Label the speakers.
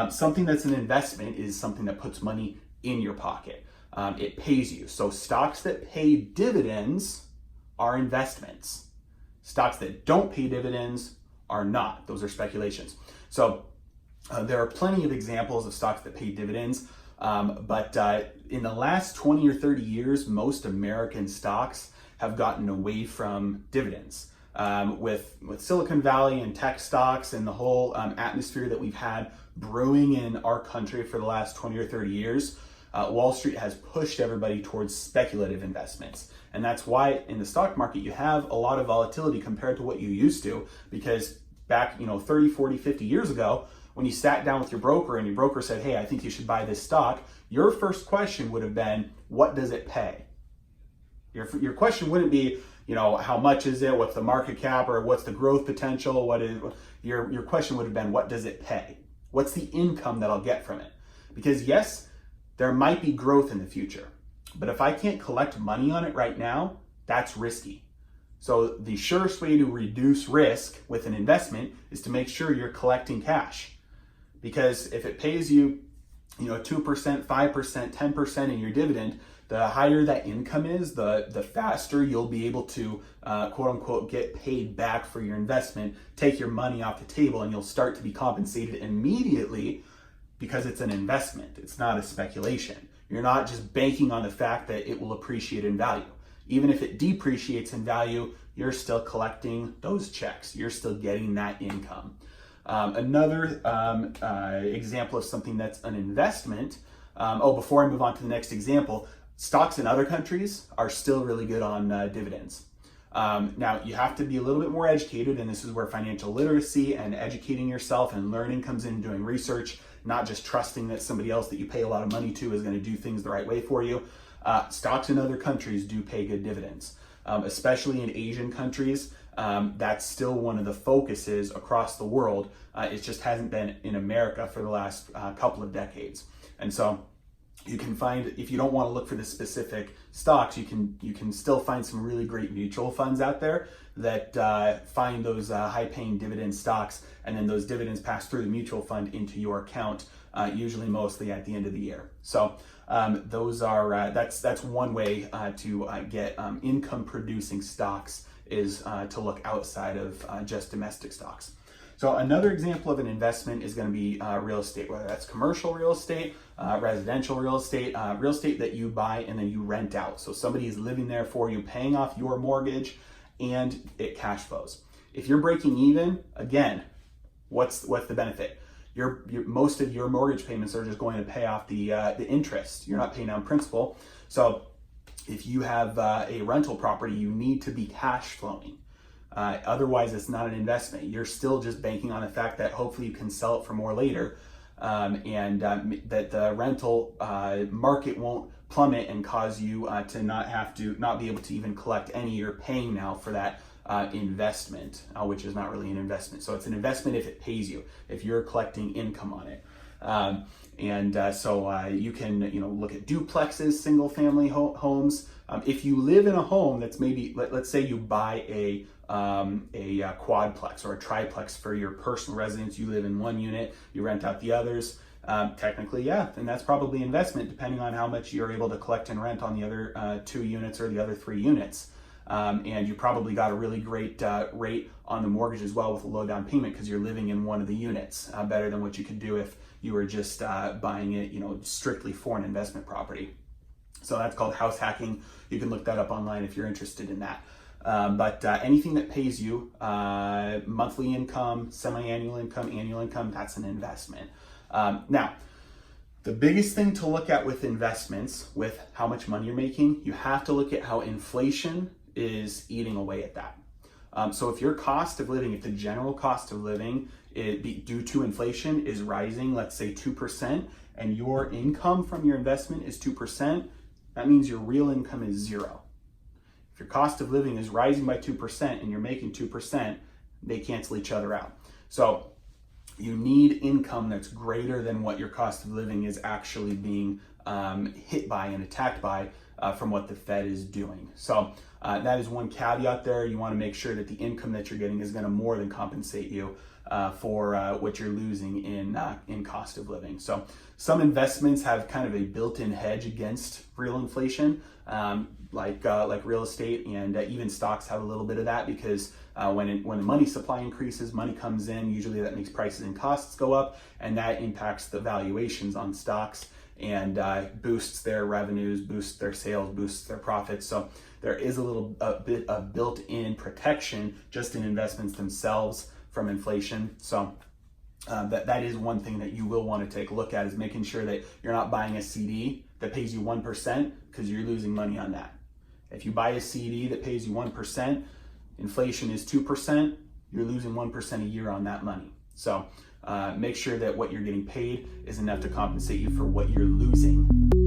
Speaker 1: Something that's an investment is something that puts money in your pocket. It pays you. So stocks that pay dividends are investments. Stocks that don't pay dividends are not. Those are speculations. So there are plenty of examples of stocks that pay dividends, but in the last 20 or 30 years, most American stocks have gotten away from dividends. With Silicon Valley and tech stocks and the whole atmosphere that we've had brewing in our country for the last 20 or 30 years, Wall Street has pushed everybody towards speculative investments. And that's why in the stock market you have a lot of volatility compared to what you used to, because back 30, 40, 50 years ago, when you sat down with your broker and your broker said, hey, I think you should buy this stock, your first question would have been, what does it pay? Your question wouldn't be, how much is it? What's the market cap, or what's the growth potential? Your question would have been, what does it pay? What's the income that I'll get from it? Because yes, there might be growth in the future, but if I can't collect money on it right now, that's risky. So the surest way to reduce risk with an investment is to make sure you're collecting cash. Because if it pays you, 2%, 5%, 10% in your dividend, the higher that income is, the faster you'll be able to, quote unquote, get paid back for your investment, take your money off the table, and you'll start to be compensated immediately because it's an investment. It's not a speculation. You're not just banking on the fact that it will appreciate in value. Even if it depreciates in value, you're still collecting those checks. You're still getting that income. Another example of something that's an investment, before I move on to the next example, stocks in other countries are still really good on dividends. Now, you have to be a little bit more educated, and this is where financial literacy and educating yourself and learning comes in, doing research, not just trusting that somebody else that you pay a lot of money to is going to do things the right way for you. Stocks in other countries do pay good dividends, especially in Asian countries. That's still one of the focuses across the world. It just hasn't been in America for the last couple of decades. And so you can find, if you don't want to look for the specific stocks, you can still find some really great mutual funds out there that find those high-paying dividend stocks, and then those dividends pass through the mutual fund into your account, usually mostly at the end of the year. So those are that's one way to get income-producing stocks, is to look outside of just domestic stocks. So another example of an investment is going to be real estate, whether that's commercial real estate, residential real estate that you buy and then you rent out. So somebody is living there for you, paying off your mortgage, and it cash flows. If you're breaking even, again, what's the benefit? Most of your mortgage payments are just going to pay off the interest. You're not paying down principal. So if you have a rental property, you need to be cash flowing. Otherwise, it's not an investment. You're still just banking on the fact that hopefully you can sell it for more later, and that the rental market won't plummet and cause you to not be able to even collect any you're paying now for that investment, which is not really an investment. So it's an investment if it pays you, if you're collecting income on it. So you can look at duplexes, single family homes. If you live in a home that's maybe, let's say you buy a quadplex or a triplex for your personal residence, you live in one unit, you rent out the others, technically, yeah, and that's probably investment depending on how much you're able to collect and rent on the other 2 units or the other 3 units. And you probably got a really great rate on the mortgage as well with a low down payment because you're living in one of the units, better than what you could do if you were just buying it, strictly for an investment property. So that's called house hacking. You can look that up online if you're interested in that. But anything that pays you monthly income, semi-annual income, annual income, that's an investment. Now, the biggest thing to look at with investments, with how much money you're making, you have to look at how inflation is eating away at that. So if your cost of living, if the general cost of living due to inflation is rising, let's say 2%, and your income from your investment is 2%, that means your real income is 0. If your cost of living is rising by 2% and you're making 2%, they cancel each other out. So you need income that's greater than what your cost of living is actually being hit by and attacked by from what the Fed is doing. So that is one caveat there. You want to make sure that the income that you're getting is going to more than compensate you for what you're losing in cost of living. So some investments have kind of a built-in hedge against real inflation, like real estate, and even stocks have a little bit of that, because when the money supply increases, money comes in, usually that makes prices and costs go up, and that impacts the valuations on stocks and boosts their revenues, boosts their sales, boosts their profits. So there is a bit of built-in protection just in investments themselves from inflation. So that is one thing that you will want to take a look at, is making sure that you're not buying a CD that pays you 1%, because you're losing money on that. If you buy a CD that pays you 1%, inflation is 2%, you're losing 1% a year on that money. So make sure that what you're getting paid is enough to compensate you for what you're losing.